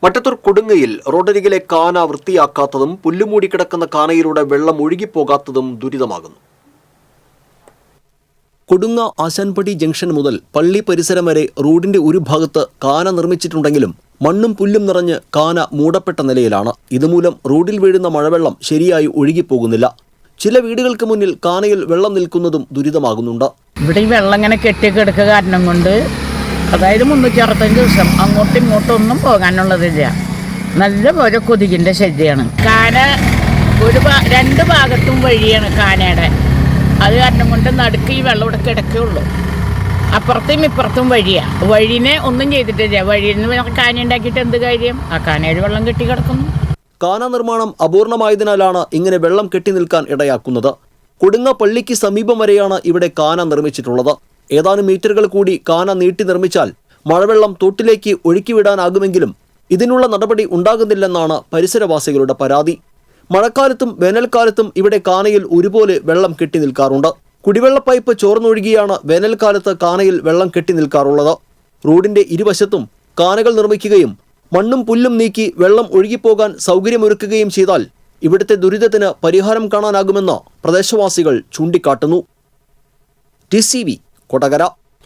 മറ്റത്തൂർ കൊടുങ്ങയിൽ റോഡരികിലെ കാന വൃത്തിയാക്കാത്തതും പുല്ലുമൂടി കിടക്കുന്ന കാനയിലൂടെ വെള്ളം ഒഴുകിപ്പോകാത്തതും ദുരിതമാകുന്നു. കൊടുങ്ങ ആശാൻപടി ജംഗ്ഷൻ മുതൽ പള്ളി പരിസരം വരെ റോഡിന്റെ ഒരു ഭാഗത്ത് കാന നിർമ്മിച്ചിട്ടുണ്ടെങ്കിലും മണ്ണും പുല്ലും നിറഞ്ഞ് കാന മൂടപ്പെട്ട നിലയിലാണ്. ഇതുമൂലം റോഡിൽ വീഴുന്ന മഴവെള്ളം ശരിയായി ഒഴുകിപ്പോകുന്നില്ല. ചില വീടുകൾക്ക് മുന്നിൽ കാനയിൽ വെള്ളം നിൽക്കുന്നതും ദുരിതമാകുന്നുണ്ട്. ഇവിടെ ഈ വെള്ളം ഇങ്ങനെ കെട്ടിക്കിടക്കുക കാരണം കൊണ്ട്, അതായത് 365 ദിവസം അങ്ങോട്ടും ഇങ്ങോട്ടും ഒന്നും പോകാനുള്ളതില്ല. നല്ല പോലെ കൊതുകിൻ്റെ ശല്യമാണ്. കാന രണ്ട് ഭാഗത്തും വഴിയാണ് കാനയുടെ. അത് കാരണം കൊണ്ട് നടുക്ക് ഈ വെള്ളം ഇവിടെ കിടക്കുകയുള്ളൂ. അപ്പുറത്തും ഇപ്പുറത്തും വഴിയാണ്. വഴിനെ ഒന്നും ചെയ്തിട്ടില്ല. വഴിയിൽ നിന്ന് കാന ഉണ്ടാക്കിയിട്ട് എന്ത് കാര്യം? ആ കാനയിൽ വെള്ളം കെട്ടി കിടക്കുന്നു. കാന നിർമ്മാണം അപൂർണമായതിനാലാണ് ഇങ്ങനെ വെള്ളം കെട്ടി നിൽക്കാൻ ഇടയാക്കുന്നത്. കൊടുങ്ങ പള്ളിക്ക് സമീപം വരെയാണ് ഇവിടെ കാന നിർമ്മിച്ചിട്ടുള്ളത്. ഏതാനും മീറ്ററുകൾ കൂടി കാന നീട്ടി നിർമ്മിച്ചാൽ മഴവെള്ളം തോട്ടിലേക്ക് ഒഴുക്കിവിടാനാകുമെങ്കിലും ഇതിനുള്ള നടപടി ഉണ്ടാകുന്നില്ലെന്നാണ് പരിസരവാസികളുടെ പരാതി. മഴക്കാലത്തും വേനൽക്കാലത്തും ഇവിടെ കാനയിൽ ഒരുപോലെ വെള്ളം കെട്ടി നിൽക്കാറുണ്ട്. കുടിവെള്ള പൈപ്പ് ചോർന്നൊഴുകിയാണ് വേനൽക്കാലത്ത് കാനയിൽ വെള്ളം കെട്ടി നിൽക്കാറുള്ളത്. റോഡിന്റെ ഇരുവശത്തും കാനകൾ നിർമ്മിക്കുകയും മണ്ണും പുല്ലും നീക്കി വെള്ളം ഒഴുകിപ്പോകാൻ സൗകര്യമൊരുക്കുകയും ചെയ്താൽ ഇവിടുത്തെ ദുരിതത്തിന് പരിഹാരം കാണാനാകുമെന്ന് പ്രദേശവാസികൾ ചൂണ്ടിക്കാട്ടുന്നു. TCV കൊടകര.